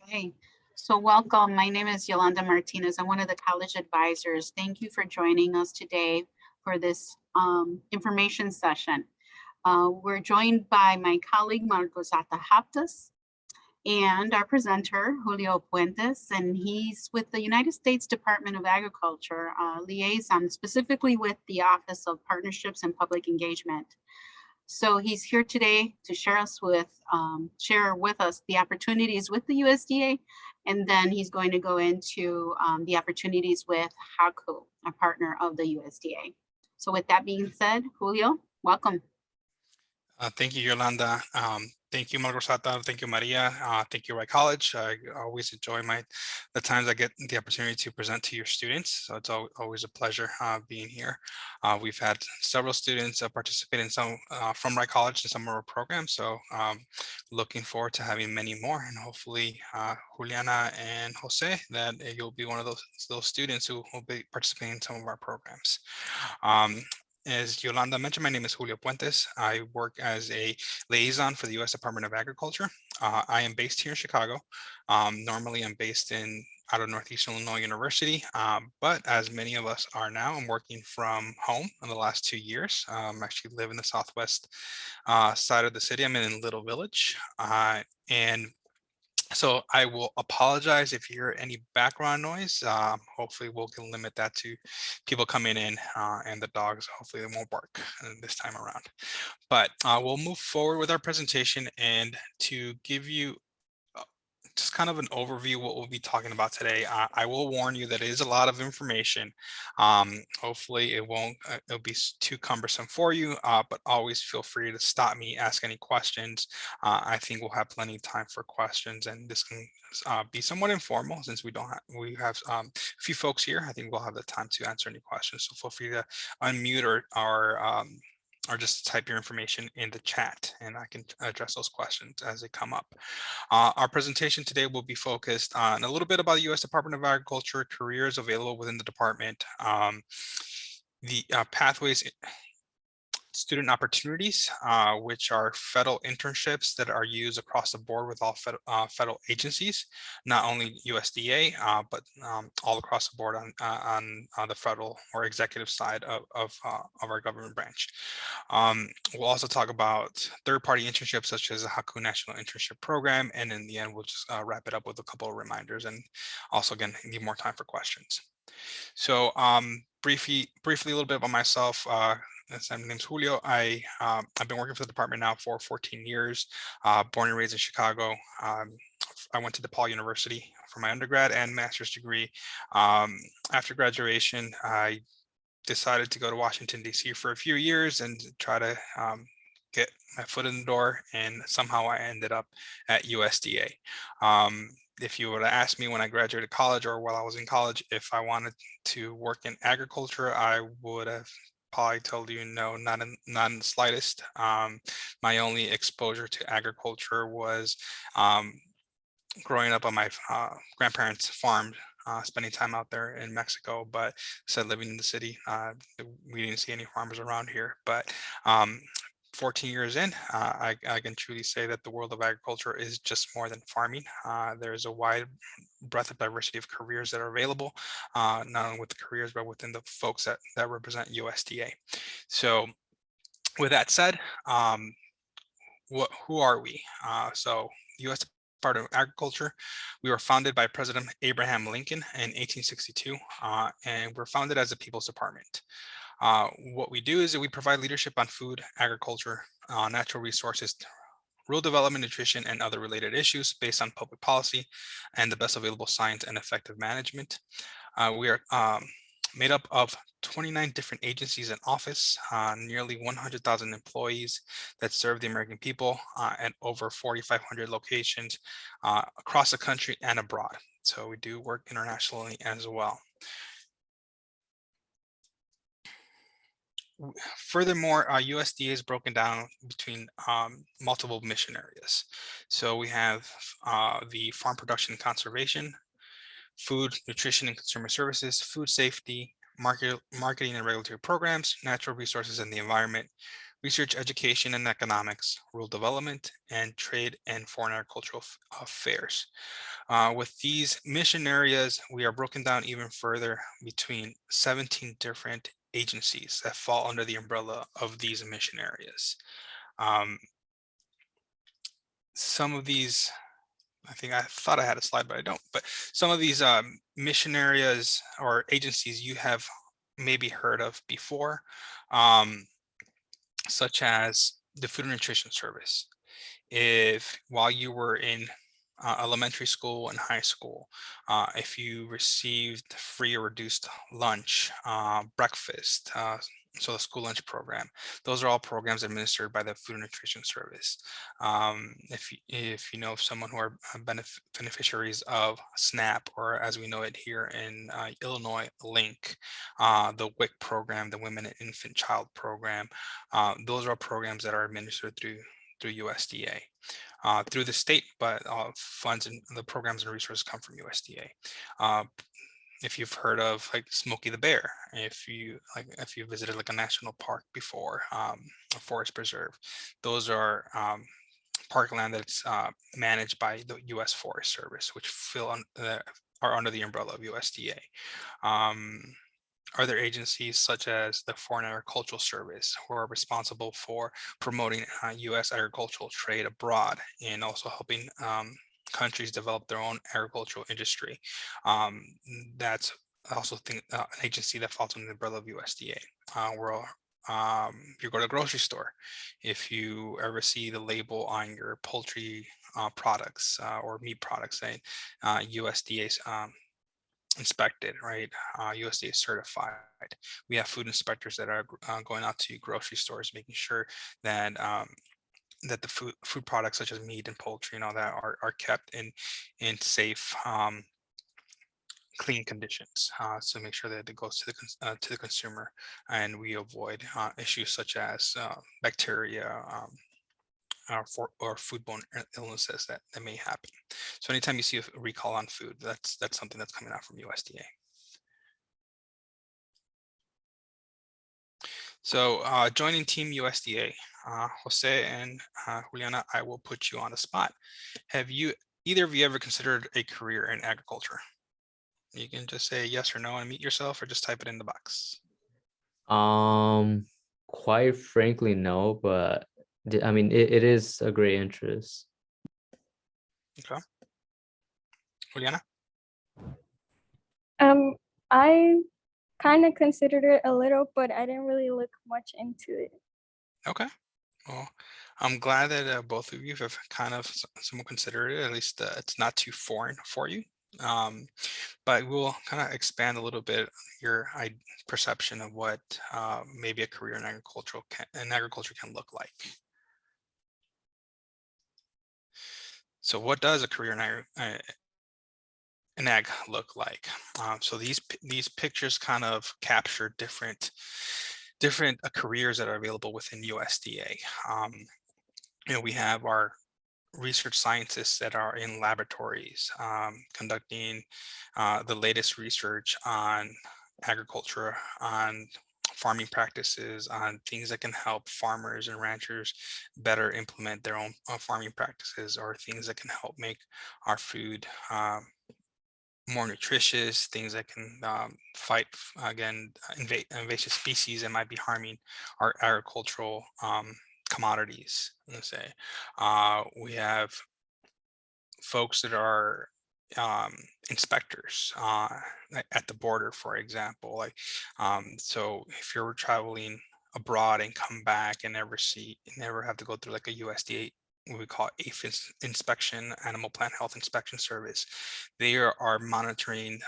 Okay, so welcome. My name is Yolanda Martinez. I'm one of the college advisors. Thank you for joining us today for this information session. We're joined by my colleague Marcos Atahaptas and our presenter Julio Puentes, and he's with the United States Department of Agriculture liaison, specifically with the Office of Partnerships and Public Engagement. So he's here today to share with us the opportunities with the USDA, and then he's going to go into the opportunities with HACU, a partner of the USDA. So with that being said, Julio, welcome. Thank you, Yolanda. Thank you, Margosata. Thank you, Maria. Thank you, Wright College. I always enjoy the times I get the opportunity to present to your students. So it's always a pleasure being here. We've had several students participate in some from Wright College in some of our programs. So looking forward to having many more, and hopefully Juliana and Jose, that you'll be one of those students who will be participating in some of our programs. As Yolanda mentioned, my name is Julio Puentes. I work as a liaison for the U.S. Department of Agriculture. I am based here in Chicago. Normally, I'm based out of Northeastern Illinois University, but as many of us are now, I'm working from home in the last 2 years. I actually live in the southwest side of the city. I'm in a little village, and so I will apologize if you hear any background noise. Hopefully we can limit that to people coming in and the dogs. Hopefully they won't bark this time around. But we'll move forward with our presentation, and to give you just kind of an overview what we'll be talking about today. I will warn you that it is a lot of information. Hopefully it'll be too cumbersome for you, but always feel free to stop me, ask any questions. I think we'll have plenty of time for questions, and this can be somewhat informal since we have a few folks here. I think we'll have the time to answer any questions. So feel free to unmute or just type your information in the chat, and I can address those questions as they come up. Our presentation today will be focused on a little bit about the U.S. Department of Agriculture, careers available within the department, the pathways, student opportunities, which are federal internships that are used across the board with all federal agencies, not only USDA, but all across the board on the federal or executive side of our government branch. We'll also talk about third-party internships such as the HACU National Internship Program, and in the end, we'll just wrap it up with a couple of reminders, and also, again, leave more time for questions. So briefly, a little bit about myself. My name's Julio. I've been working for the department now for 14 years, born and raised in Chicago. I went to DePaul University for my undergrad and master's degree. After graduation, I decided to go to Washington, D.C. for a few years and try to get my foot in the door, and somehow I ended up at USDA. If you were to ask me when I graduated college or while I was in college if I wanted to work in agriculture, I would have probably told you no, not in the slightest. My only exposure to agriculture was growing up on my grandparents' farm, spending time out there in Mexico, but instead living in the city, we didn't see any farmers around here. But 14 years in, I can truly say that the world of agriculture is just more than farming. There's a wide breadth of diversity of careers that are available, not only with the careers, but within the folks that represent USDA. So with that said, who are we? So U.S. Department of Agriculture, we were founded by President Abraham Lincoln in 1862, and we're founded as a people's department. What we do is that we provide leadership on food, agriculture, natural resources, rural development, nutrition, and other related issues based on public policy and the best available science and effective management. We are made up of 29 different agencies and office, nearly 100,000 employees that serve the American people at over 4,500 locations across the country and abroad. So we do work internationally as well. Furthermore, USDA is broken down between multiple mission areas. So we have the farm production and conservation, food, nutrition and consumer services, food safety, marketing and regulatory programs, natural resources and the environment. research, education and economics, rural development, and trade and foreign agricultural affairs. With these mission areas, we are broken down even further between 17 different agencies that fall under the umbrella of these mission areas. Um, some of these, I think I thought I had a slide, but I don't. But some of these mission areas or agencies you have maybe heard of before, um, such as the Food and Nutrition Service. If while you were in elementary school and high school, if you received free or reduced lunch, breakfast, so the school lunch program, those are all programs administered by the Food and Nutrition Service. If you know of someone who are beneficiaries of SNAP, or as we know it here in Illinois, LINK, the WIC program, the Women and Infant Child program, those are programs that are administered through USDA, through the state, but funds and the programs and resources come from USDA. If you've heard of like Smokey the Bear, if you visited like a national park before, a forest preserve, those are parkland that's managed by the U.S. Forest Service, which are under the umbrella of USDA. Other agencies such as the Foreign Agricultural Service, who are responsible for promoting U.S. agricultural trade abroad and also helping countries develop their own agricultural industry. That's also an agency that falls under the umbrella of USDA. If you go to the grocery store, if you ever see the label on your poultry products or meat products saying USDA inspected, right? USDA certified. We have food inspectors that are going out to grocery stores, making sure that that the food products such as meat and poultry and all that are kept in safe, clean conditions, so make sure that it goes to the consumer, and we avoid issues such as bacteria, or foodborne illnesses that may happen. So anytime you see a recall on food, that's something that's coming out from USDA. So joining Team USDA, Jose and Juliana, I will put you on the spot. Have either of you ever considered a career in agriculture? You can just say yes or no and mute yourself, or just type it in the box. Um, quite frankly, no, but I mean, it is a great interest. Okay. Juliana? I kind of considered it a little, but I didn't really look much into it. Okay. Well, I'm glad that both of you have kind of somewhat considered it. At least it's not too foreign for you. But we'll kind of expand a little bit your perception of what maybe a career in agriculture can look like. So what does a career in ag look like? So these pictures kind of capture different careers that are available within USDA. We have our research scientists that are in laboratories conducting the latest research on agriculture, on farming practices, on things that can help farmers and ranchers better implement their own farming practices, or things that can help make our food more nutritious, things that can fight again invasive species that might be harming our agricultural commodities. Let's say we have folks that are inspectors at the border, for example. Like, so if you're traveling abroad and come back and never have to go through like a USDA, what we call APHIS inspection, Animal Plant Health Inspection Service, they are monitoring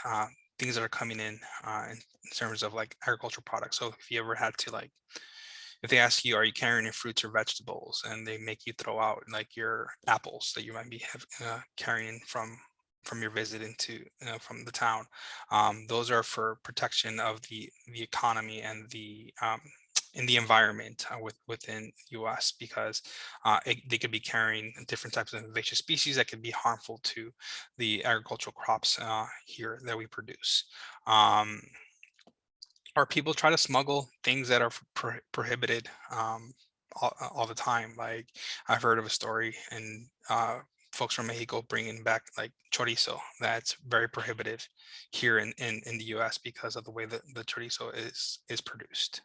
things that are coming in terms of like agricultural products. So if you ever had to like, if they ask you, are you carrying your fruits or vegetables, and they make you throw out like your apples that you might be carrying from your visit into from the town, those are for protection of the economy and the in the environment within US, because they could be carrying different types of invasive species that could be harmful to the agricultural crops here that we produce. Or people try to smuggle things that are prohibited all the time. Like I've heard of a story and folks from Mexico bringing back like chorizo that's very prohibitive here in the US because of the way that the chorizo is produced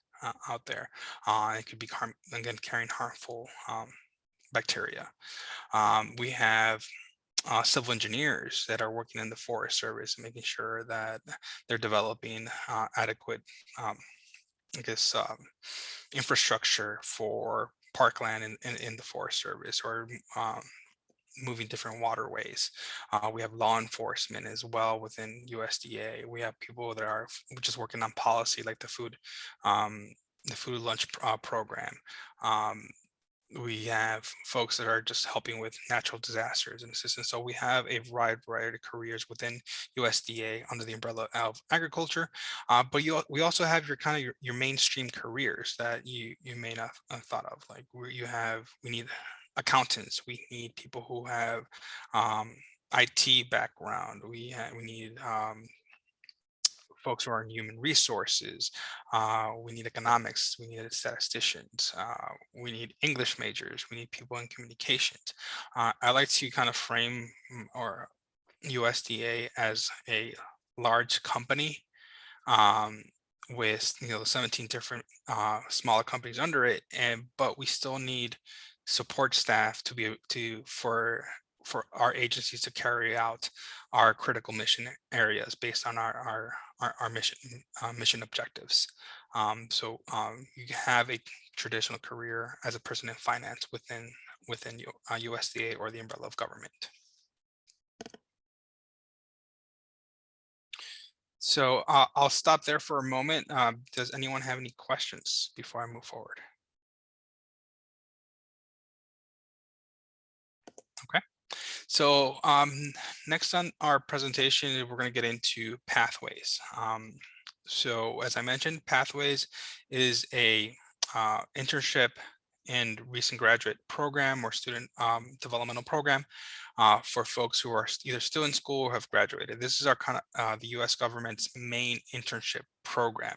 out there. It could be again carrying harmful bacteria. We have civil engineers that are working in the Forest Service, making sure that they're developing adequate, I guess, infrastructure for parkland in the Forest Service, or moving different waterways. We have law enforcement as well within USDA. We have people that are just working on policy, like the food lunch program. We have folks that are just helping with natural disasters and assistance. So we have a wide variety of careers within USDA under the umbrella of agriculture. But we also have your kind of your mainstream careers that you may not have thought of. Like we need accountants. We need people who have IT background. We need folks who are in human resources. We need economics. We need statisticians. We need English majors. We need people in communications. I like to kind of frame or USDA as a large company with 17 different smaller companies under it, but we still need support staff to be for our agencies to carry out our critical mission areas based on our mission objectives. So you have a traditional career as a person in finance within USDA or the umbrella of government. So I'll stop there for a moment. Does anyone have any questions before I move forward? Okay. So next on our presentation, we're going to get into pathways. So as I mentioned, pathways is a internship and recent graduate program or student developmental program for folks who are either still in school or have graduated. This is our kind of the U.S. government's main internship program.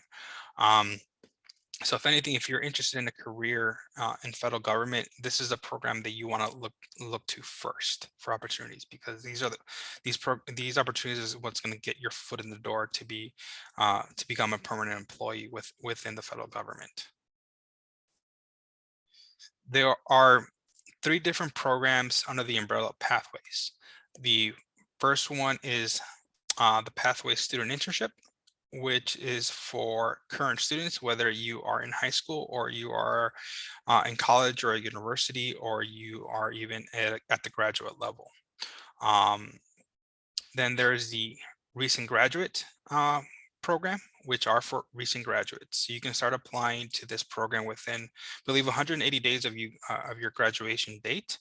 So if anything, if you're interested in a career in federal government, this is a program that you want to look to first for opportunities, because these opportunities is what's going to get your foot in the door to become a permanent employee within the federal government. There are 3 different programs under the umbrella of pathways. The first one is the Pathway Student Internship, which is for current students, whether you are in high school or you are in college or a university, or you are even at the graduate level. Then there's the recent graduate program, which are for recent graduates. So you can start applying to this program within, I believe, 180 days of your graduation date.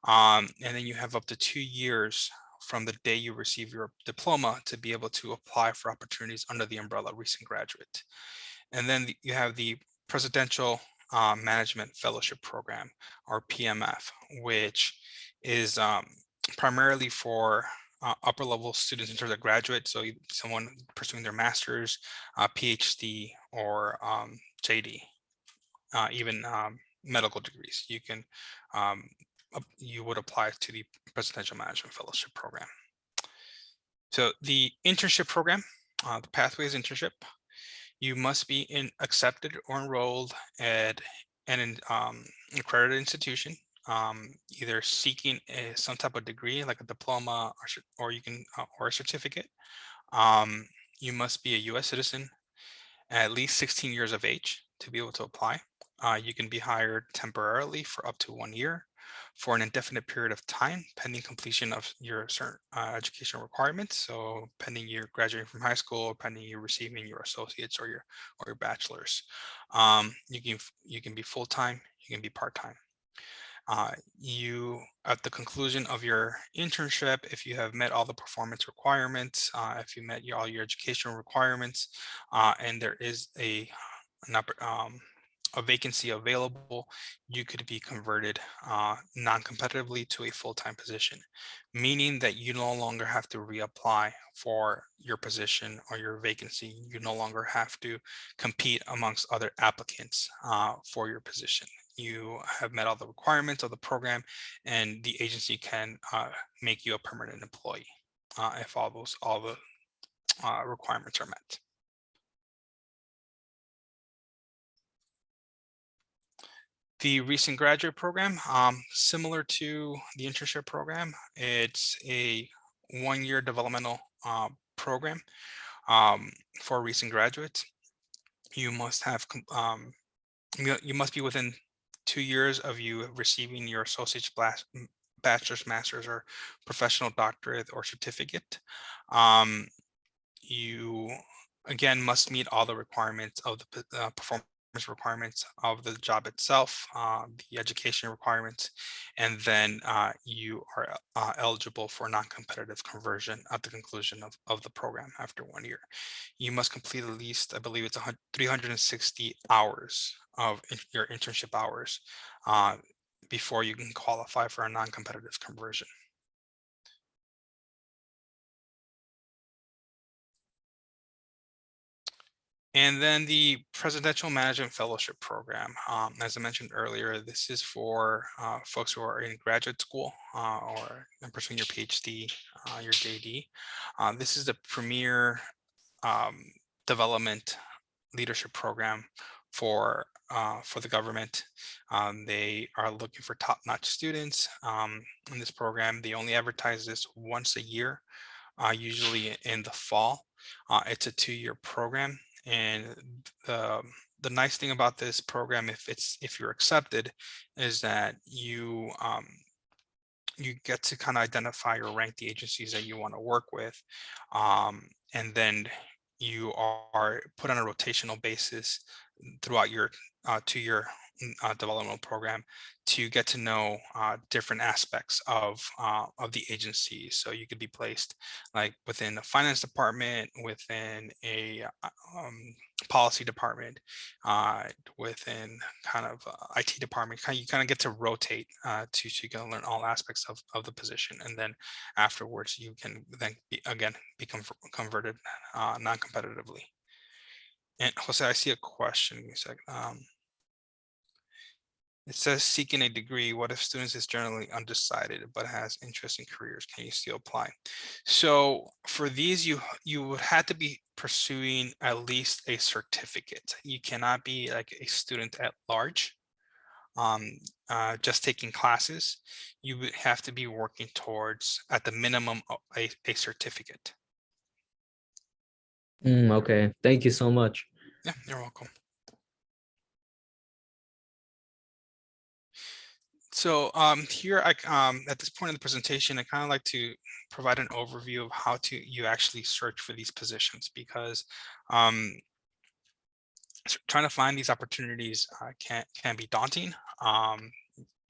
And then you have up to 2 years from the day you receive your diploma to be able to apply for opportunities under the umbrella recent graduate. And then you have the Presidential Management Fellowship Program, or PMF, which is primarily for upper level students in terms of graduate. So someone pursuing their master's, PhD, or JD, even medical degrees. You would apply to the Presidential Management Fellowship Program. So the internship program, the Pathways Internship, you must be accepted or enrolled at an accredited institution, either seeking some type of degree like a diploma or a certificate. You must be a U.S. citizen, at least 16 years of age to be able to apply. You can be hired temporarily for up to 1 year for an indefinite period of time, pending completion of your certain educational requirements. So pending you graduating from high school, or pending you receiving your associates or your bachelor's. You can be full-time, you can be part-time. At the conclusion of your internship, if you have met all the performance requirements, if you met all your educational requirements, and there is a vacancy available, you could be converted non-competitively to a full-time position, meaning that you no longer have to reapply for your position or your vacancy. You no longer have to compete amongst other applicants for your position. you have met all the requirements of the program, and the agency can make you a permanent employee if all the requirements are met. The recent graduate program, similar to the internship program, it's a one-year developmental program for recent graduates. You must have you must be within 2 years of you receiving your associate's bachelor's, master's, or professional doctorate or certificate. You again must meet all the requirements of the performance requirements of the job itself, the education requirements, and then you are eligible for non-competitive conversion at the conclusion of the program after 1 year. You must complete at least, I believe it's 360 hours of your internship hours before you can qualify for a non-competitive conversion. And then the Presidential Management Fellowship Program. As I mentioned earlier, this is for folks who are in graduate school or pursuing your PhD, your JD. This is the premier development leadership program for the government. They are looking for top-notch students in this program. They only advertise this once a year, usually in the fall. It's a 2-year program. And the nice thing about this program, if you're accepted, is that you get to kind of identify or rank the agencies that you want to work with, and then you are put on a rotational basis throughout your 2-year developmental program to get to know different aspects of the agency. So you could be placed like within the finance department, within a policy department, within kind of IT department. You kind of get to rotate to get to learn all aspects of the position, and then afterwards you can then become converted non-competitively. And Jose, I see a question. Give me a second. It says seeking a degree. What if students is generally undecided but has interest in careers? Can you still apply? So for these, you would have to be pursuing at least a certificate. You cannot be like a student at large, just taking classes. You would have to be working towards, at the minimum, a certificate. Okay, thank you so much. Yeah, you're welcome. So here, at this point in the presentation, I kind of like to provide an overview of how you actually search for these positions, because trying to find these opportunities can be daunting.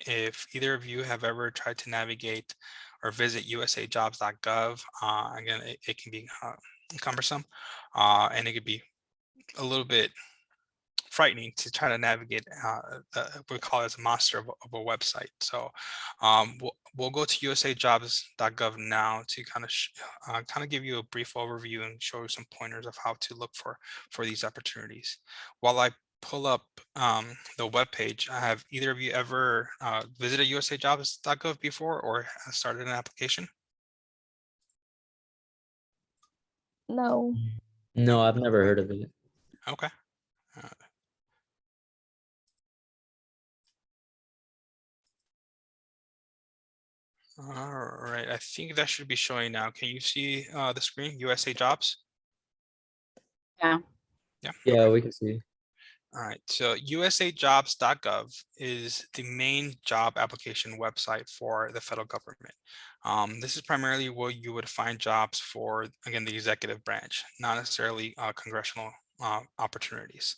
If either of you have ever tried to navigate or visit usajobs.gov, again, it can be cumbersome, and it could be a little bit frightening to try to navigate we call it as a monster of a website. So we'll go to usajobs.gov now to kind of give you a brief overview and show you some pointers of how to look for these opportunities. While I pull up the web page, have either of you ever visited usajobs.gov before or started an application? No. No, I've never heard of it. Okay. All right, I think that should be showing now. Can you see the screen, USA Jobs? Yeah. Yeah. Yeah, we can see. All right, so usajobs.gov is the main job application website for the federal government. This is primarily where you would find jobs for, again, the executive branch, not necessarily congressional opportunities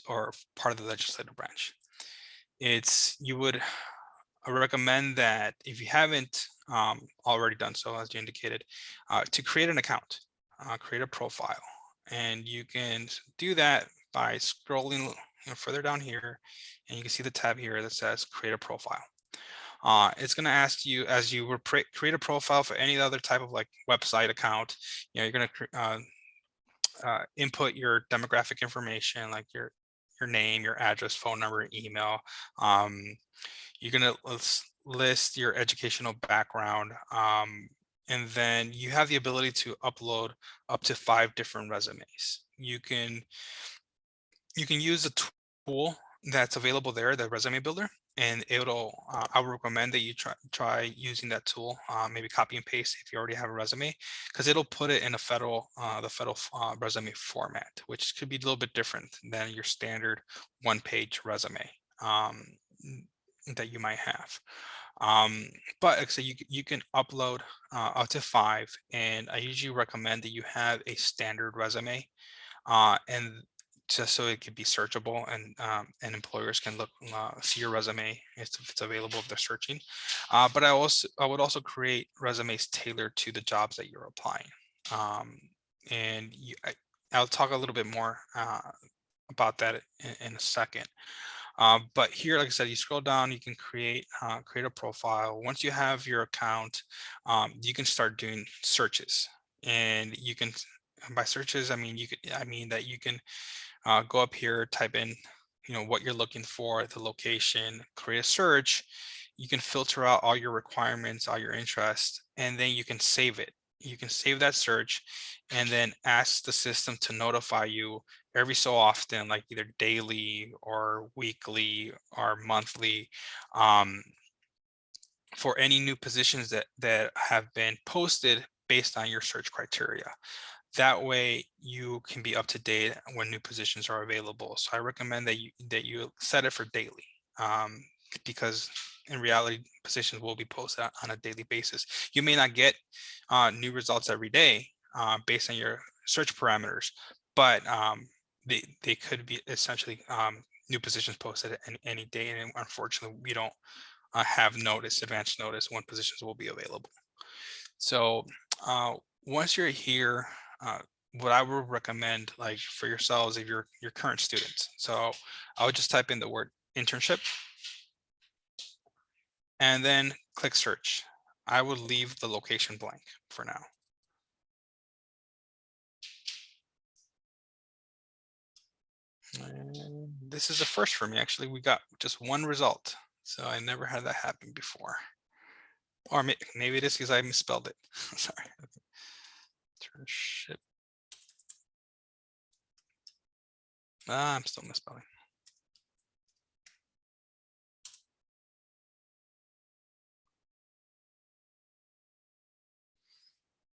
or part of the legislative branch. You would recommend that if you haven't already done so, as you indicated, to create an account, create a profile, and you can do that by scrolling further down here, and you can see the tab here that says create a profile. It's going to ask you, as you create a profile for any other type of like website account, you're going to input your demographic information, like your your name, your address, phone number, email. You're gonna list your educational background, and then you have the ability to upload up to 5 different resumes. You can use a tool that's available there, the resume builder, and it'll I would recommend that you try using that tool, maybe copy and paste if you already have a resume, because it'll put it in a federal resume format, which could be a little bit different than your standard one-page resume that you might have. But like I say, you can upload up to 5, and I usually recommend that you have a standard resume, and just so it could be searchable, and employers can look see your resume if it's available if they're searching. But I would also create resumes tailored to the jobs that you're applying. And I'll talk a little bit more about that in a second. But here, like I said, you scroll down, you can create a profile. Once you have your account, you can start doing searches, and you can, by searches, I mean that you can go up here, type in, what you're looking for, the location, create a search. You can filter out all your requirements, all your interests, and then you can save it. You can save that search and then ask the system to notify you every so often, like either daily or weekly or monthly, for any new positions that have been posted based on your search criteria. That way you can be up to date when new positions are available. So I recommend that you set it for daily, because in reality, positions will be posted on a daily basis. You may not get new results every day based on your search parameters, but they could be essentially new positions posted any day. And unfortunately, we don't have advance notice when positions will be available. So once you're here, what I would recommend, like for yourselves, if you're current students, so I would just type in the word internship and then click search. I would leave the location blank for now. And this is a first for me. Actually, we got just one result, so I never had that happen before. Or maybe it is because I misspelled it. Sorry. Internship. I'm still misspelling.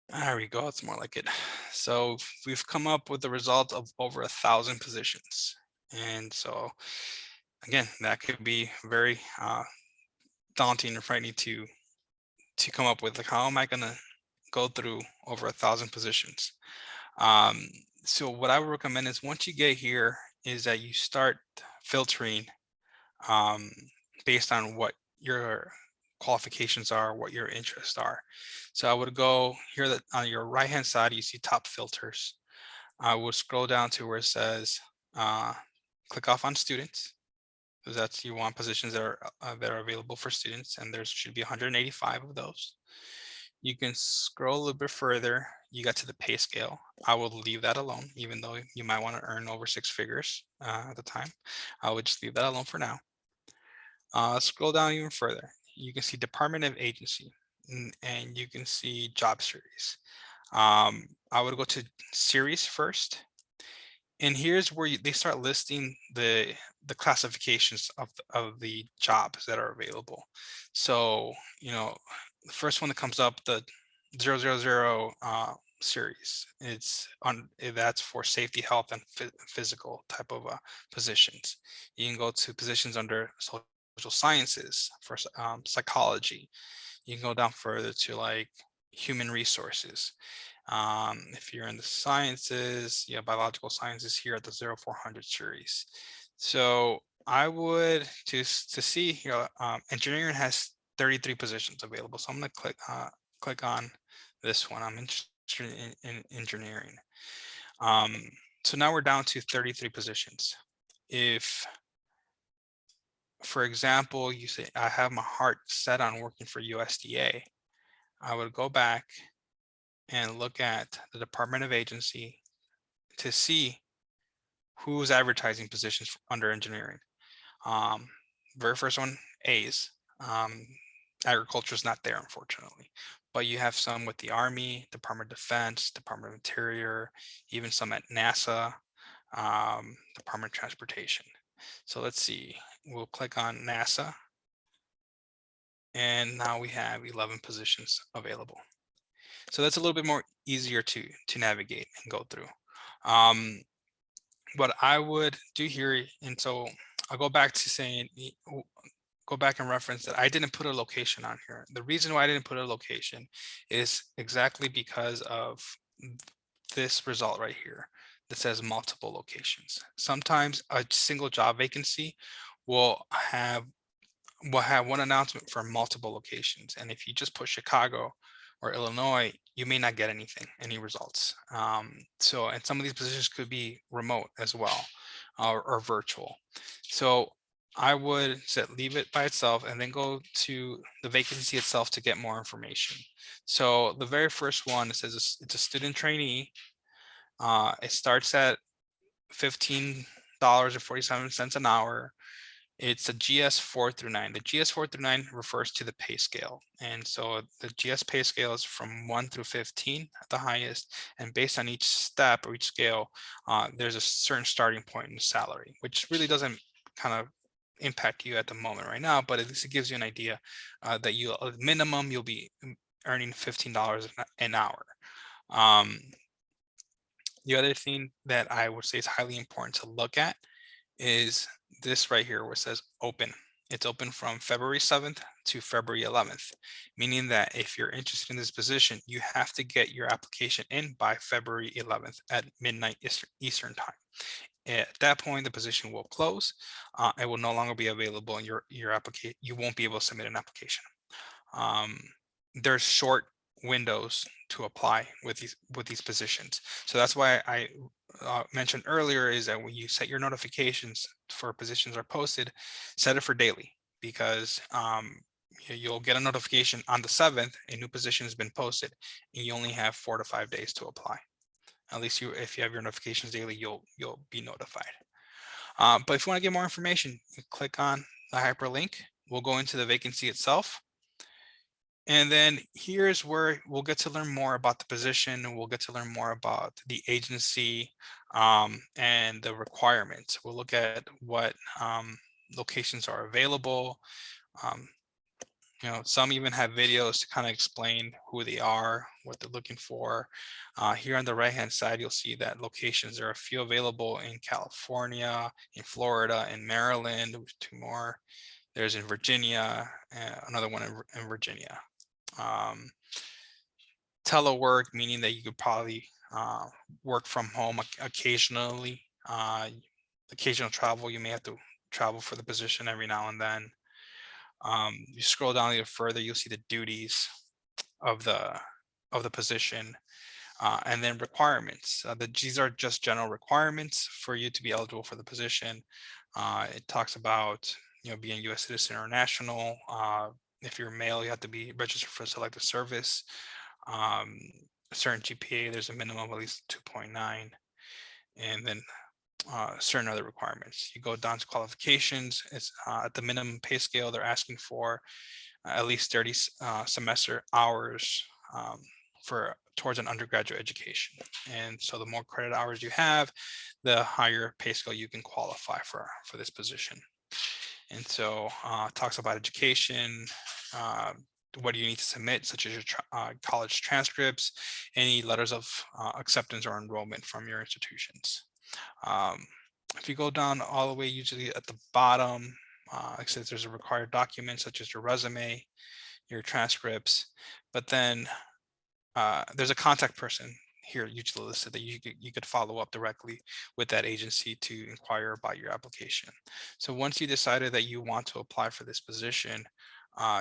There we go. It's more like it. So we've come up with the result of over 1,000 positions. And so again, that could be very daunting and frightening to come up with, like, how am I going to go through over 1,000 positions? So what I would recommend is, once you get here, is that you start filtering based on what your qualifications are, what your interests are. So I would go here, that on your right hand side, you see top filters. I would scroll down to where it says click off on students, because that's, you want positions that are available for students, and there should be 185 of those. You can scroll a little bit further, you got to the pay scale. I will leave that alone, even though you might want to earn over 6 figures at the time. I would just leave that alone for now. Scroll down even further, you can see department of agency, and you can see job series. I would go to series first, and here's where they start listing the classifications of the jobs that are available. So the first one that comes up, the 000 series, that's for safety, health, and physical type of positions. You can go to positions under social sciences for psychology. You can go down further to like human resources. If you're in the sciences, biological sciences here at the 0400 series. So I would, to see here, engineering has 33 positions available. So I'm going to click on this one. I'm interested in engineering. So now we're down to 33 positions. If, for example, you say, I have my heart set on working for USDA, I would go back and look at the Department of Agency to see who's advertising positions under engineering? Very first one, A's. Agriculture is not there, unfortunately, but you have some with the Army, Department of Defense, Department of Interior, even some at NASA, Department of Transportation. So let's see, we'll click on NASA. And now we have 11 positions available. So that's a little bit more easier to navigate and go through. What I would do here, and so I'll go back to saying, go back and reference that I didn't put a location on here. The reason why I didn't put a location is exactly because of this result right here that says multiple locations. Sometimes a single job vacancy will have one announcement for multiple locations. And if you just put Chicago or Illinois, you may not get any results. And some of these positions could be remote as well, or virtual. So I would leave it by itself and then go to the vacancy itself to get more information. So the very first one, it says it's a student trainee. It starts at $15.47 an hour. It's a GS 4 through 9. The GS 4 through 9 refers to the pay scale. And so the GS pay scale is from 1 through 15 at the highest. And based on each step or each scale, there's a certain starting point in the salary, which really doesn't kind of impact you at the moment right now, but at least it gives you an idea that at minimum, you'll be earning $15 an hour. The other thing that I would say is highly important to look at is this right here where it says open. It's open from February 7th to February 11th, meaning that if you're interested in this position, you have to get your application in by February 11th at midnight Eastern time. At that point, the position will close. It will no longer be available in your application. You won't be able to submit an application. There's short windows to apply with these positions. So that's why I mentioned earlier is that when you set your notifications for positions are posted, set it for daily, because you'll get a notification on the 7th, a new position has been posted, and you only have 4 to 5 days to apply. At least if you have your notifications daily, you'll be notified. But if you want to get more information, you click on the hyperlink. We'll go into the vacancy itself. And then here's where we'll get to learn more about the position, and we'll get to learn more about the agency and the requirements. We'll look at what locations are available. Some even have videos to kind of explain who they are, what they're looking for. Here on the right-hand side, you'll see that locations, there are a few available in California, in Florida, in Maryland, 2 more. There's in Virginia, another one in Virginia. Telework, meaning that you could probably work from home occasionally. Occasional travel, you may have to travel for the position every now and then. You scroll down a little further, you'll see the duties of the position, and then requirements. These are just general requirements for you to be eligible for the position. It talks about being a U.S. citizen or national. If you're male, you have to be registered for selective service. A certain GPA, there's a minimum of at least 2.9, and then certain other requirements. You go down to qualifications. It's at the minimum pay scale, they're asking for at least 30 semester hours towards an undergraduate education. And so the more credit hours you have, the higher pay scale you can qualify for this position. And so it talks about education, what do you need to submit, such as your college transcripts, any letters of acceptance or enrollment from your institutions. If you go down all the way, usually at the bottom, it says there's a required document such as your resume, your transcripts, but then there's a contact person here usually listed that you could follow up directly with that agency to inquire about your application. So once you decided that you want to apply for this position,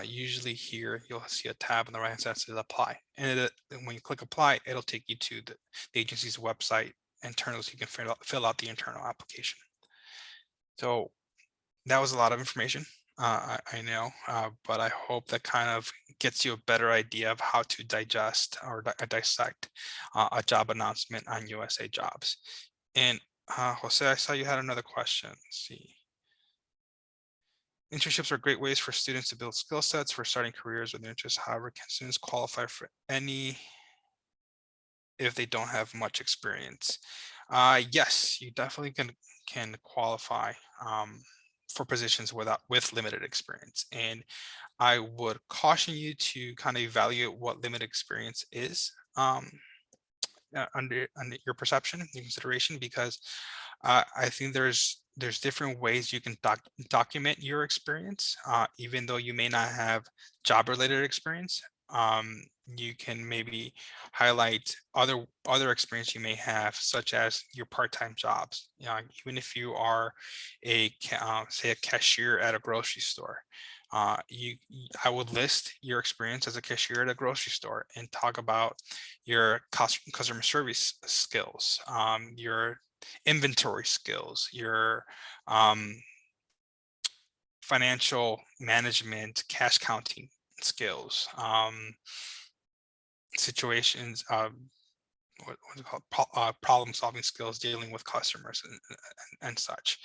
usually here you'll see a tab on the right hand side that says apply, and when you click apply, it'll take you to the agency's website internally, so you can fill out the internal application. So that was a lot of information, I know, but I hope that kind of gets you a better idea of how to digest or dissect a job announcement on USA Jobs. And Jose, I saw you had another question. Let's see. Internships are great ways for students to build skill sets for starting careers with interest. However, can students qualify for any if they don't have much experience? Yes, you definitely can qualify for positions with limited experience. And I would caution you to kind of evaluate what limited experience is under your perception and consideration, because I think there's different ways you can document your experience, even though you may not have job related experience. You can maybe highlight other experience you may have, such as your part-time jobs. Even if you are say a cashier at a grocery store, I would list your experience as a cashier at a grocery store and talk about your customer service skills, your inventory skills, your financial management, cash counting skills, situations, what is it called, problem solving skills, dealing with customers and such.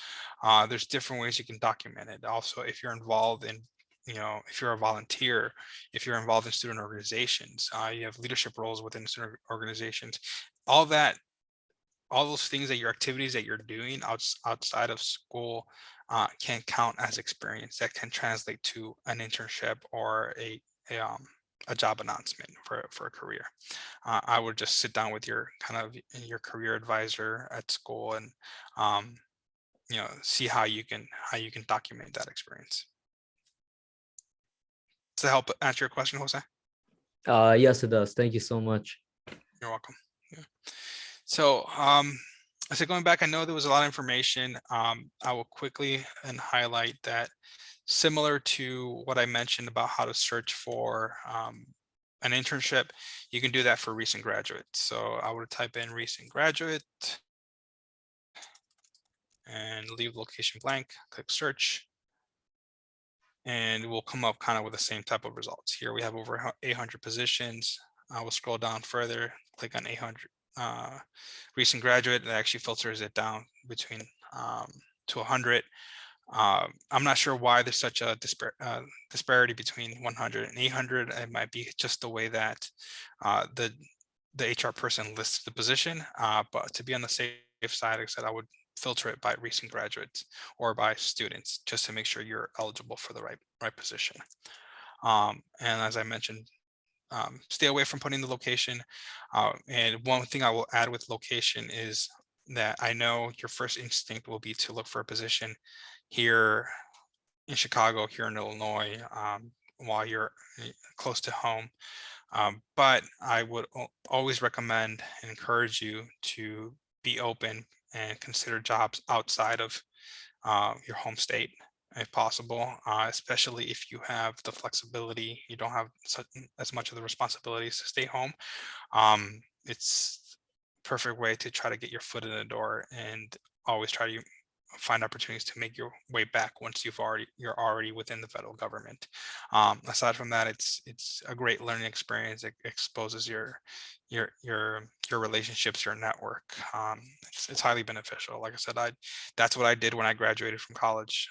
There's different ways you can document it. Also, if you're involved in, if you're a volunteer, if you're involved in student organizations, you have leadership roles within student organizations, all those things, that your activities that you're doing outside of school can count as experience that can translate to an internship or a job announcement for a career. I would just sit down with your career advisor at school and see how you can document that experience. Does that help answer your question, Jose? Yes, it does. Thank you so much. You're welcome. Yeah. So so going back, I know there was a lot of information. I will quickly highlight that, similar to what I mentioned about how to search for an internship, you can do that for recent graduates. So I would type in recent graduate and leave location blank, click search, and we'll come up kind of with the same type of results. Here we have over 800 positions. I will scroll down further, click on 800 recent graduate. It actually filters it down between to 100. I'm not sure why there's such a disparity between 100 and 800. It might be just the way that the HR person lists the position, but to be on the safe side, like I said, I would filter it by recent graduates or by students, just to make sure you're eligible for the right position. And as I mentioned, stay away from putting the location. And one thing I will add with location is that I know your first instinct will be to look for a position here in Chicago, here in Illinois, while you're close to home. But I would always recommend and encourage you to be open and consider jobs outside of your home state, if possible, especially if you have the flexibility, you don't have as much of the responsibilities to stay home. It's a perfect way to try to get your foot in the door and always try to find opportunities to make your way back once you're already within the federal government. Aside from that, it's a great learning experience. It exposes your relationships, your network. It's highly beneficial. Like I said, that's what I did when I graduated from college.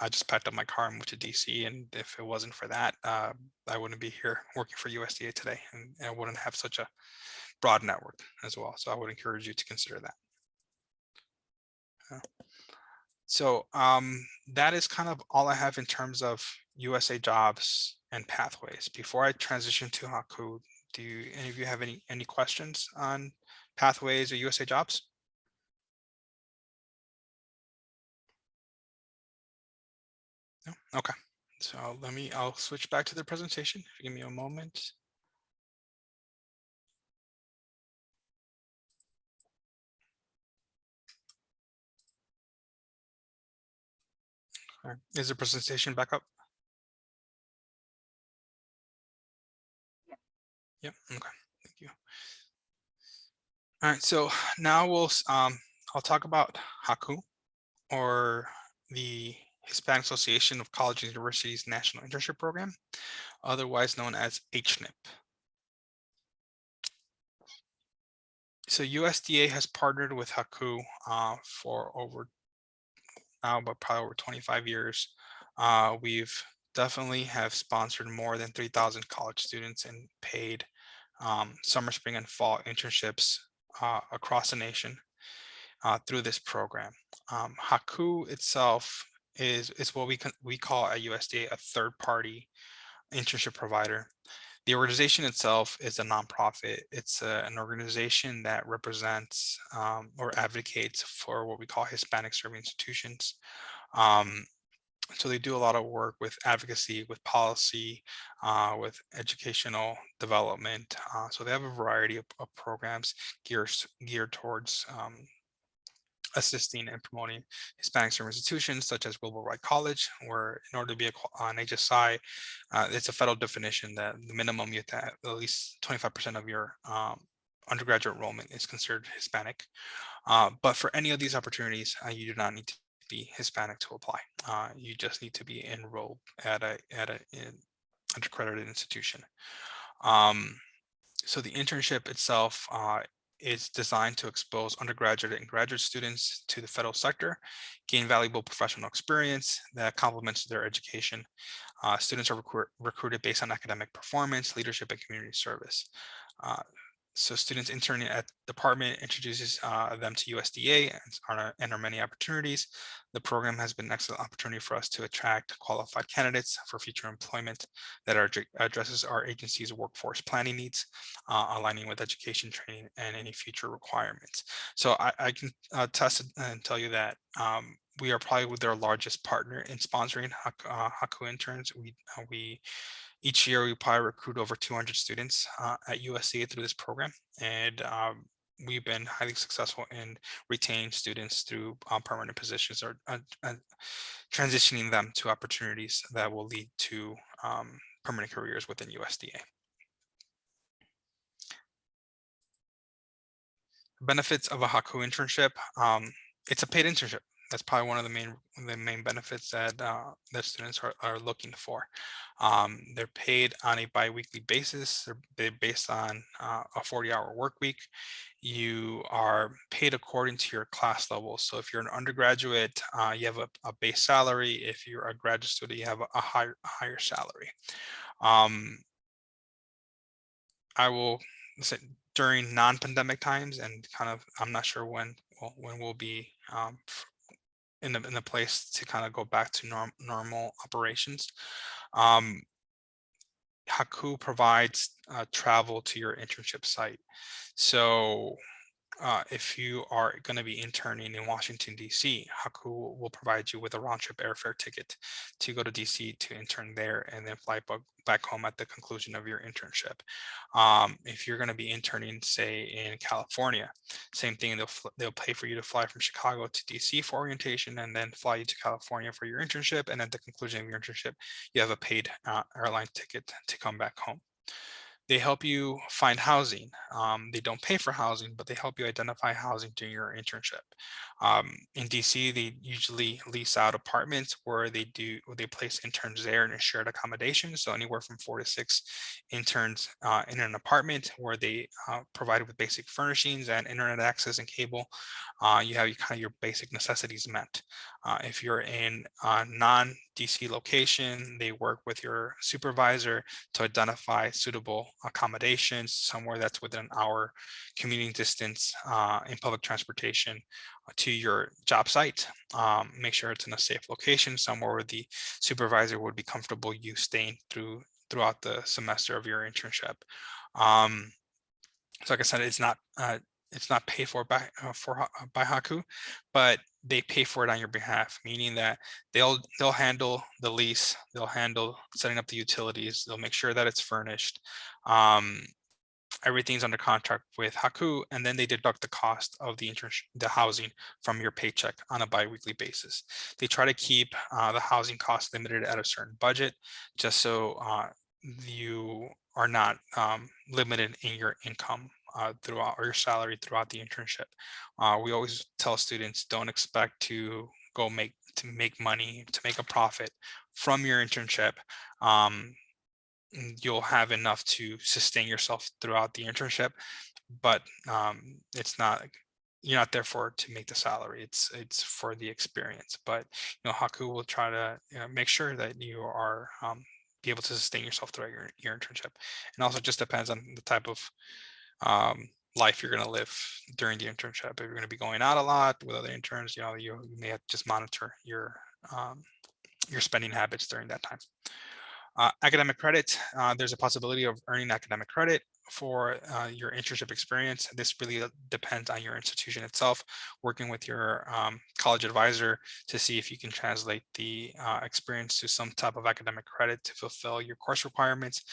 I just packed up my car and moved to DC, and if it wasn't for that, I wouldn't be here working for USDA today, and I wouldn't have such a broad network as well. So I would encourage you to consider that. So that is kind of all I have in terms of USA jobs and pathways. Before I transition to HACU, do any of you have any questions on pathways or USA jobs? No? Okay. So I'll switch back to the presentation. If you give me a moment. All right. Is the presentation back up? Yep. Okay. Thank you. All right. So now I'll talk about HACU, or the Hispanic Association of College and Universities National Internship Program, otherwise known as HNIP. So USDA has partnered with HACU for over now, but probably over 25 years. We've definitely have sponsored more than 3,000 college students and paid summer, spring, and fall internships across the nation through this program. HACU itself is what we call at USDA a third-party internship provider. The organization itself is a nonprofit. It's an organization that represents or advocates for what we call Hispanic serving institutions. Um, so they do a lot of work with advocacy, with policy, with educational development. So they have a variety of programs geared towards assisting and promoting Hispanic serving institutions such as Wilbur Wright College, where in order to be an HSI, it's a federal definition that the minimum you have to have at least 25% of your undergraduate enrollment is considered Hispanic. But for any of these opportunities, you do not need to be Hispanic to apply. You just need to be enrolled at an accredited institution. So the internship itself is designed to expose undergraduate and graduate students to the federal sector, gain valuable professional experience that complements their education. Students are recruited based on academic performance, leadership, and community service. So students interning at the department introduces them to USDA and our many opportunities. The program has been an excellent opportunity for us to attract qualified candidates for future employment that addresses our agency's workforce planning needs, aligning with education, training, and any future requirements. So I can attest and tell you that we are probably their largest partner in sponsoring HACU interns. We each year we probably recruit over 200 students at USC through this program, and we've been highly successful in retaining students through permanent positions or transitioning them to opportunities that will lead to permanent careers within USDA. Benefits of a HACU internship. It's a paid internship. That's probably one of the main benefits that that students are looking for. They're paid on a biweekly basis. They're based on a 40-hour work week. You are paid according to your class level. So if you're an undergraduate, you have a base salary. If you're a graduate student, you have a higher salary. I will say during non-pandemic times, and kind of I'm not sure when we'll be in the place to kind of go back to normal operations. HACU provides travel to your internship site. So if you are going to be interning in Washington, D.C., HACU will provide you with a round-trip airfare ticket to go to D.C. to intern there and then fly back home at the conclusion of your internship. If you're going to be interning, say, in California, same thing, they'll pay for you to fly from Chicago to D.C. for orientation and then fly you to California for your internship. And at the conclusion of your internship, you have a paid airline ticket to come back home. They help you find housing. They don't pay for housing, but they help you identify housing during your internship. In DC, they usually lease out apartments where they place interns there in a shared accommodation. So anywhere from 4 to 6 interns in an apartment where they provided with basic furnishings and internet access and cable. You have kind of your basic necessities met. If you're in a non-DC location, they work with your supervisor to identify suitable accommodations somewhere that's within an hour commuting distance in public transportation to your job site. Make sure it's in a safe location, somewhere where the supervisor would be comfortable you staying throughout the semester of your internship. So like I said, it's not paid for by HACU, but they pay for it on your behalf, meaning that they'll handle the lease, they'll handle setting up the utilities, they'll make sure that it's furnished. Everything's under contract with HACU, and then they deduct the cost of the housing from your paycheck on a biweekly basis. They try to keep the housing costs limited at a certain budget, just so you are not limited in your income throughout, or your salary throughout the internship. We always tell students, don't expect to make money, to make a profit from your internship. You'll have enough to sustain yourself throughout the internship. but it's not, you're not there for to make the salary. It's for the experience. But HACU will try to make sure that you are be able to sustain yourself throughout your internship. And also just depends on the type of life you're going to live during the internship. If you're going to be going out a lot with other interns, you may have to just monitor your spending habits during that time. Academic credit, there's a possibility of earning academic credit for your internship experience. This really depends on your institution itself, working with your college advisor to see if you can translate the experience to some type of academic credit to fulfill your course requirements.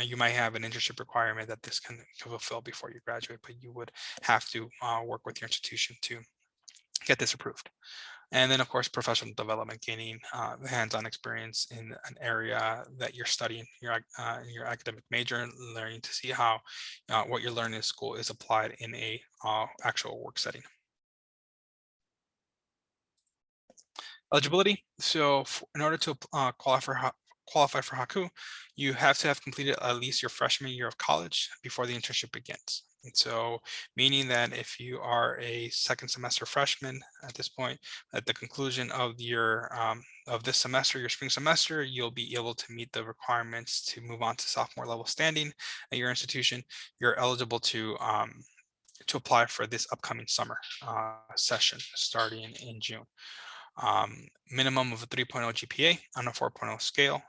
You might have an internship requirement that this can fulfill before you graduate, but you would have to work with your institution to get this approved. And then, of course, professional development, gaining hands-on experience in an area that you're studying, your academic major, learning to see how what you're learning in school is applied in a actual work setting. Eligibility. So in order to qualify for HACU, you have to have completed at least your freshman year of college before the internship begins. And so meaning that if you are a second semester freshman at this point, at the conclusion of your of this semester, your spring semester, you'll be able to meet the requirements to move on to sophomore level standing at your institution. You're eligible to apply for this upcoming summer session starting in June. Minimum of a 3.0 GPA on a 4.0 scale.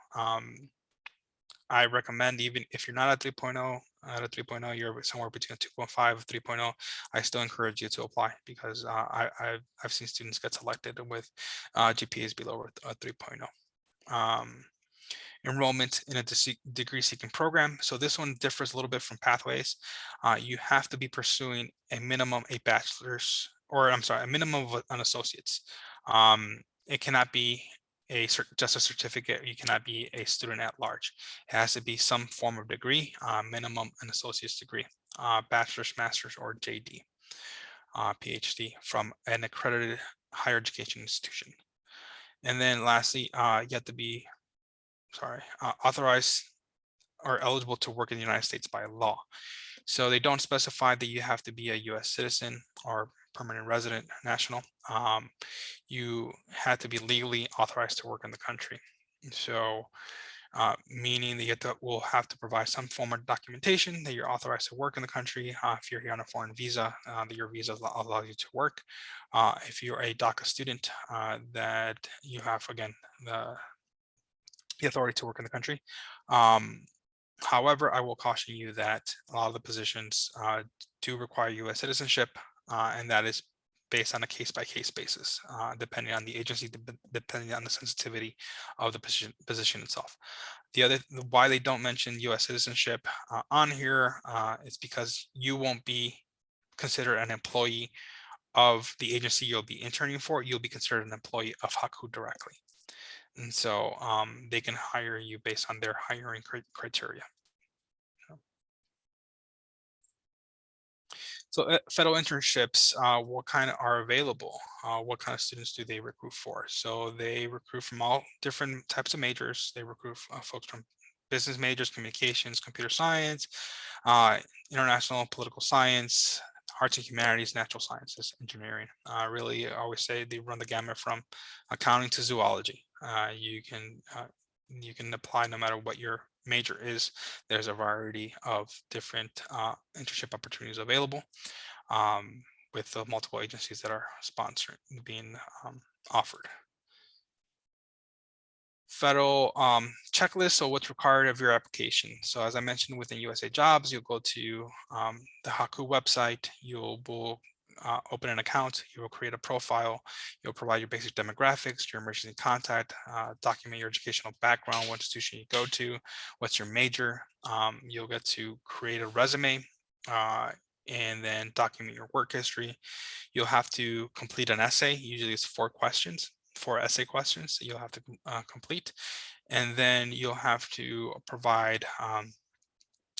I recommend, even if you're not at 3.0, you're somewhere between a 2.5 and 3.0, I still encourage you to apply, because I've seen students get selected with GPAs below a 3.0. Enrollment in a degree seeking program. So this one differs a little bit from pathways. You have to be pursuing a minimum a bachelor's, or I'm sorry, a minimum of an associate's. It cannot be just a certificate. You cannot be a student at large. It has to be some form of degree, minimum an associate's degree, bachelor's, master's, or JD, PhD from an accredited higher education institution. And then lastly, you have to be authorized or eligible to work in the United States by law. So they don't specify that you have to be a US citizen or permanent resident national. You have to be legally authorized to work in the country. So meaning that you will have to provide some form of documentation that you're authorized to work in the country. If you're here on a foreign visa, that your visa allows you to work. If you're a DACA student, that you have, again, the authority to work in the country. However, I will caution you that a lot of the positions do require US citizenship, and that is based on a case-by-case basis, depending on the agency, depending on the sensitivity of the position itself. Why they don't mention US citizenship on here is because you won't be considered an employee of the agency you'll be interning for. You'll be considered an employee of HACU directly. And so they can hire you based on their hiring criteria. So federal internships, what kind are available? What kind of students do they recruit for? So they recruit from all different types of majors. They recruit folks from business majors, communications, computer science, international political science, arts and humanities, natural sciences, engineering. Really, I always say they run the gamut from accounting to zoology. You can apply no matter what your major is. There's a variety of different internship opportunities available with the multiple agencies that are sponsoring, being offered. Federal checklist. So what's required of your application? So as I mentioned, within USA Jobs, you'll go to the HACU website. You'll open an account. You will create a profile. You'll provide your basic demographics, your emergency contact, document your educational background, what institution you go to, what's your major. You'll get to create a resume and then document your work history. You'll have to complete an essay. Usually it's 4 essay questions that you'll have to complete. And then you'll have to provide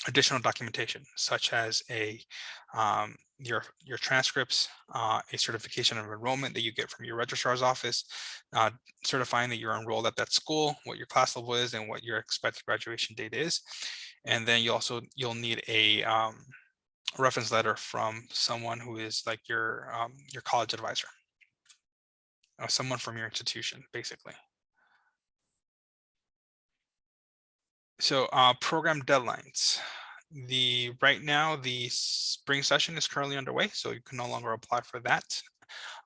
additional documentation, such as your transcripts, a certification of enrollment that you get from your registrar's office, certifying that you're enrolled at that school, what your class level is, and what your expected graduation date is. And then you'll need a reference letter from someone who is like your college advisor, or someone from your institution, basically. So program deadlines. Right now, the spring session is currently underway, so you can no longer apply for that.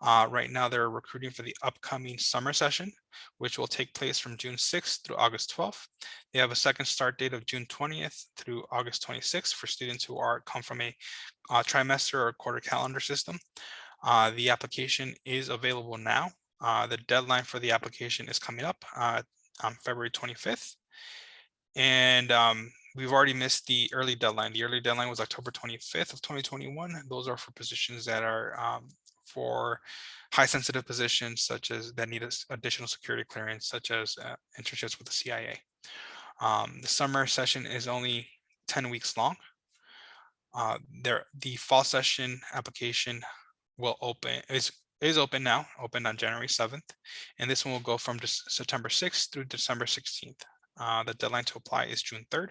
Right now, they're recruiting for the upcoming summer session, which will take place from June 6th through August 12th. They have a second start date of June 20th through August 26th for students who come from a trimester or quarter calendar system. The application is available now. The deadline for the application is coming up on February 25th. And we've already missed the early deadline. The early deadline was October 25th of 2021. Those are for positions that are for high sensitive positions, such as that need additional security clearance, such as internships with the CIA. The summer session is only 10 weeks long. The fall session application will is open now, open on January 7th, and this one will go from September 6th through December 16th. The deadline to apply is June 3rd.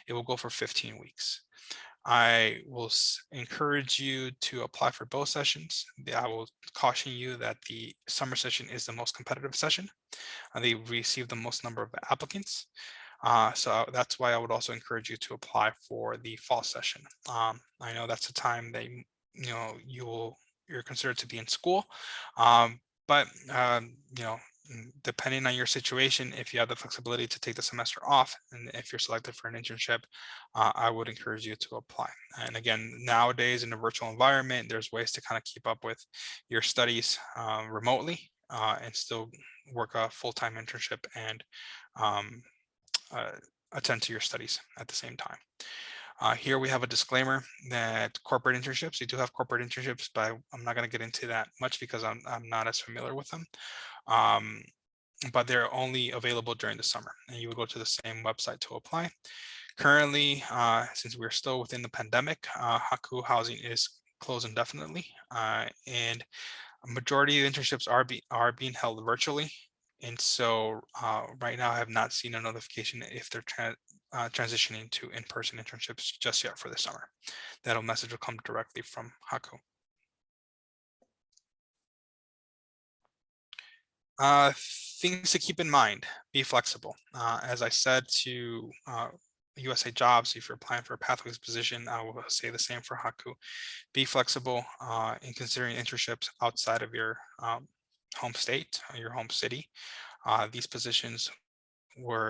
It will go for 15 weeks. I will encourage you to apply for both sessions. I will caution you that the summer session is the most competitive session. They receive the most number of applicants. So that's why I would also encourage you to apply for the fall session. I know that's a time that you're considered to be in school, but depending on your situation, if you have the flexibility to take the semester off, and if you're selected for an internship, I would encourage you to apply. And again, nowadays in a virtual environment, there's ways to kind of keep up with your studies remotely and still work a full-time internship and attend to your studies at the same time. Here we have a disclaimer that corporate internships, you do have corporate internships, but I'm not going to get into that much because I'm not as familiar with them. But they're only available during the summer, and you would go to the same website to apply. Currently, since we're still within the pandemic, HACU housing is closed indefinitely, and a majority of internships are being held virtually. And so right now I have not seen a notification if they're transitioning to in-person internships just yet for the summer. That message will come directly from HACU. Things to keep in mind: be flexible. As I said to USA Jobs, if you're applying for a pathways position, I will say the same for HACU. Be flexible in considering internships outside of your home state or your home city. These positions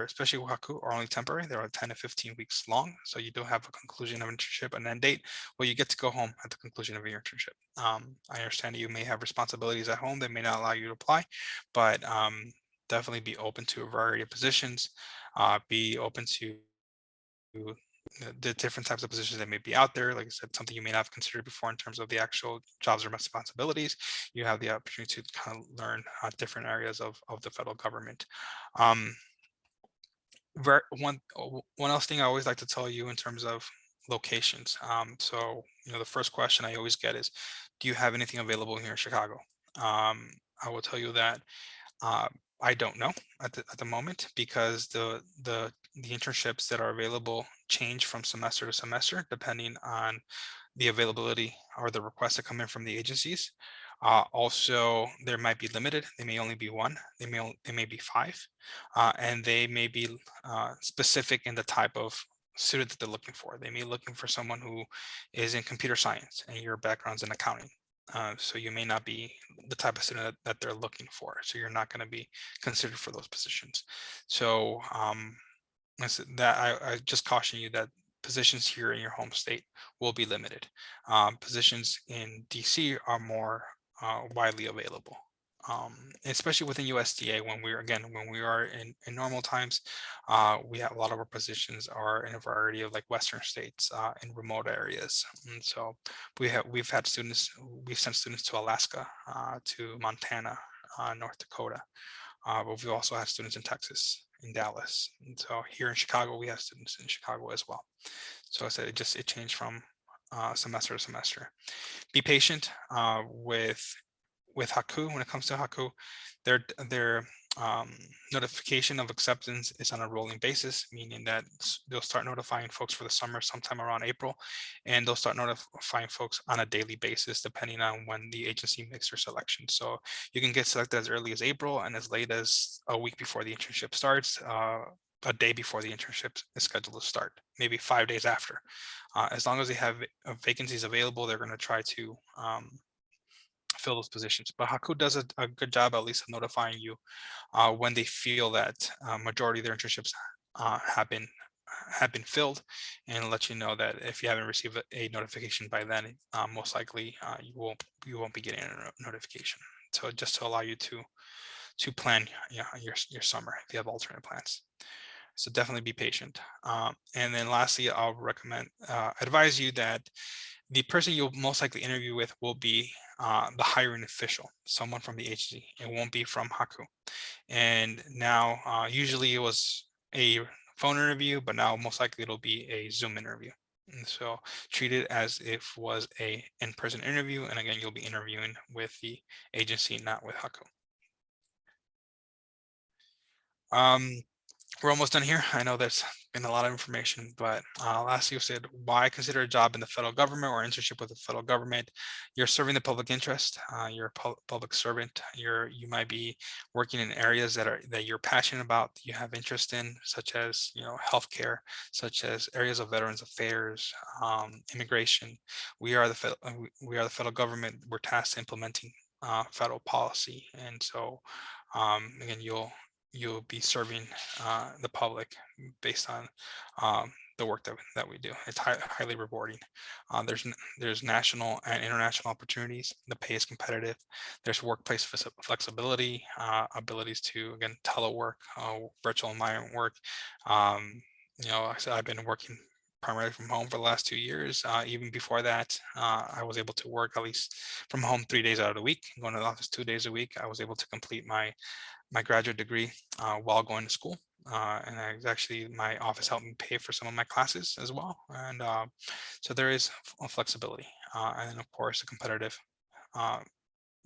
especially with HACU, are only temporary. They're 10 to 15 weeks long. So you do have a conclusion of internship, an end date. Well, you get to go home at the conclusion of your internship. I understand you may have responsibilities at home that may not allow you to apply, but definitely be open to a variety of positions. Be open to the different types of positions that may be out there. Like I said, something you may not have considered before in terms of the actual jobs or responsibilities. You have the opportunity to kind of learn different areas of the federal government. One else thing I always like to tell you in terms of locations. So the first question I always get is, do you have anything available here in Chicago? I will tell you that I don't know at the moment, because the internships that are available change from semester to semester depending on the availability or the requests that come in from the agencies. Also, there might be limited. They may only be one. They may be five, and they may be specific in the type of student that they're looking for. They may be looking for someone who is in computer science, and your background's in accounting. So you may not be the type of student that they're looking for. So you're not going to be considered for those positions. So I just caution you that positions here in your home state will be limited. Positions in DC are more widely available, especially within USDA. When we are in normal times, we have a lot of our positions are in a variety of like Western states in remote areas. And so we've sent students to Alaska, to Montana, North Dakota, but we also have students in Texas, in Dallas. And so here in Chicago, we have students in Chicago as well. So I said it changed from semester to semester. Be patient with HACU. When it comes to HACU, notification of acceptance is on a rolling basis, meaning that they'll start notifying folks for the summer sometime around April, and they'll start notifying folks on a daily basis depending on when the agency makes their selection. So you can get selected as early as April and as late as a week before the internship starts, a day before the internship is scheduled to start, maybe 5 days after. As long as they have vacancies available, they're going to try to fill those positions. But HACU does a good job, at least, of notifying you when they feel that majority of their internships have been filled, and let you know that if you haven't received a notification by then, most likely you won't be getting a notification. So just to allow you to plan your summer if you have alternate plans. So definitely be patient. And then lastly, I'll advise you that the person you'll most likely interview with will be the hiring official, someone from the agency. It won't be from HACU. And now, usually it was a phone interview, but now most likely it'll be a Zoom interview. And so treat it as if was a in-person interview. And again, you'll be interviewing with the agency, not with HACU. We're almost done here. I know there's been a lot of information, but lastly, you said, why consider a job in the federal government or internship with the federal government? You're serving the public interest. You're a public servant. You might be working in areas that you're passionate about, that you have interest in, such as healthcare, such as areas of Veterans Affairs, immigration. We are the federal government. We're tasked implementing federal policy, and so again, you'll be serving the public based on the work that we do. It's highly rewarding. There's national and international opportunities. The pay is competitive. There's workplace flexibility, abilities to, again, telework, virtual environment work. Like I said, I've been working primarily from home for the last 2 years. Even before that, I was able to work at least from home 3 days out of the week, going to the office 2 days a week. I was able to complete my graduate degree while going to school. And actually, my office helped me pay for some of my classes as well. And so there is flexibility. And of course, the competitive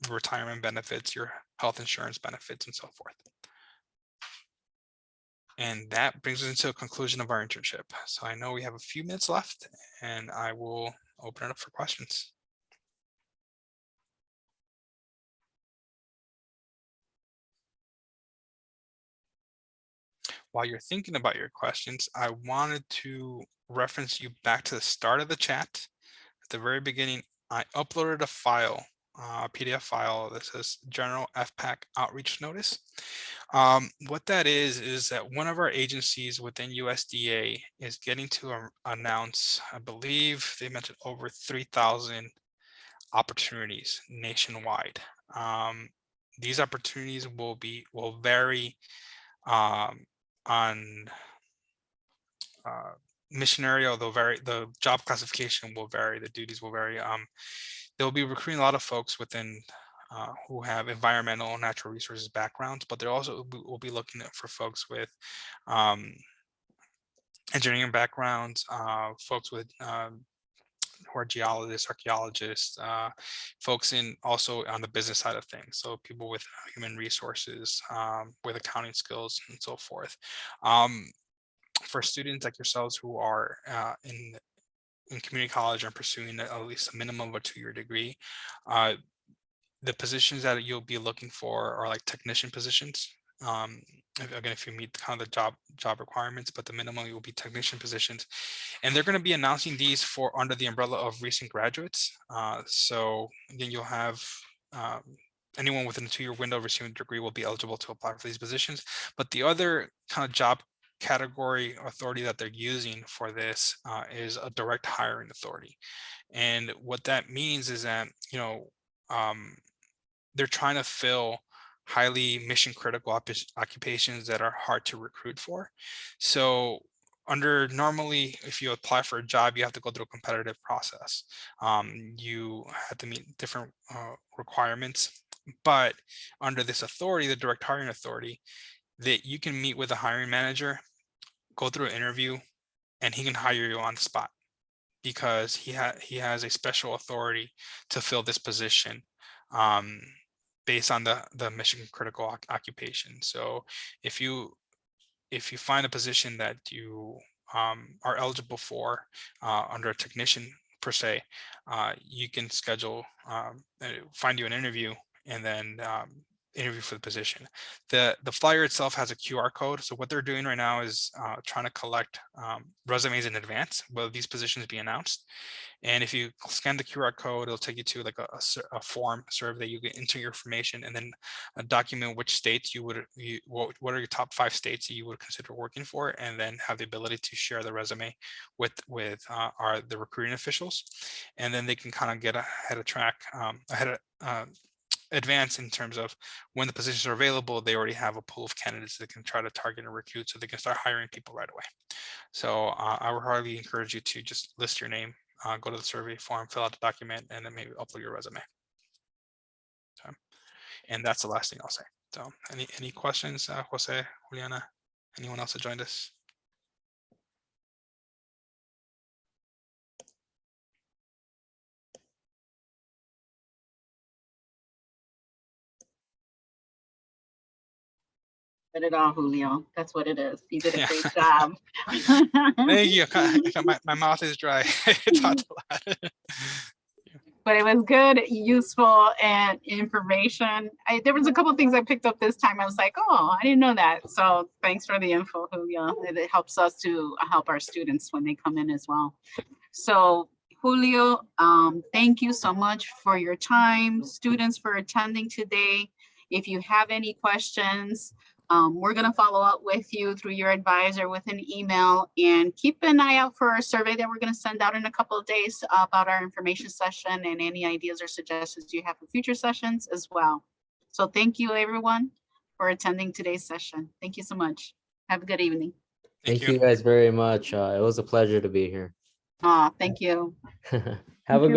retirement benefits, your health insurance benefits, and so forth. And that brings us into a conclusion of our internship. So I know we have a few minutes left, and I will open it up for questions. While you're thinking about your questions, I wanted to reference you back to the start of the chat. At the very beginning, I uploaded a file, a PDF file that says General FPAC Outreach Notice. What that is that one of our agencies within USDA is getting to announce, I believe they mentioned over 3,000 opportunities nationwide. These opportunities will vary on missionary, although the job classification will vary, the duties will vary. They'll be recruiting a lot of folks within who have environmental and natural resources backgrounds, but they're also will be looking for folks with engineering backgrounds, folks with who are geologists, archaeologists, folks also on the business side of things. So people with human resources, with accounting skills, and so forth. For students like yourselves who are in community college and pursuing at least a minimum of a 2-year degree, the positions that you'll be looking for are like technician positions. Again, if you meet kind of the job requirements, but the minimum will be technician positions, and they're going to be announcing these for under the umbrella of recent graduates. So again, you'll have anyone within a 2-year window receiving a degree will be eligible to apply for these positions. But the other kind of job category authority that they're using for this is a direct hiring authority. And what that means is that, they're trying to fill highly mission critical occupations that are hard to recruit for. So normally, if you apply for a job, you have to go through a competitive process. You have to meet different requirements, but under this authority, the direct hiring authority, that you can meet with a hiring manager, go through an interview, and he can hire you on the spot because he has a special authority to fill this position based on the mission critical occupation. So if you find a position that you are eligible for under a technician per se, you can schedule, find you an interview, and then interview for the position. The flyer itself has a QR code. So what they're doing right now is trying to collect resumes in advance, will these positions be announced? And if you scan the QR code, it'll take you to like a form survey. You can enter your information and then document which states what are your top 5 states that you would consider working for, and then have the ability to share the resume with the recruiting officials. And then they can kind of get ahead of track, advance in terms of when the positions are available. They already have a pool of candidates that can try to target and recruit, so they can start hiring people right away. So I would highly encourage you to just list your name, go to the survey form, fill out the document, and then maybe upload your resume. So, and that's the last thing I'll say. So any questions, Jose, Juliana, anyone else that joined us? Did it all, Julio. That's what it is. You did a great job. Thank you. My mouth is dry. It's hot a lot. But it was good, useful, and information. There was a couple of things I picked up this time. I was like, oh, I didn't know that. So thanks for the info, Julio. It helps us to help our students when they come in as well. So Julio, thank you so much for your time. Students, for attending today. If you have any questions, we're going to follow up with you through your advisor with an email, and keep an eye out for our survey that we're going to send out in a couple of days about our information session, and any ideas or suggestions you have for future sessions as well. So thank you, everyone, for attending today's session. Thank you so much. Have a good evening. Thank you guys very much. It was a pleasure to be here. Thank you. Have a good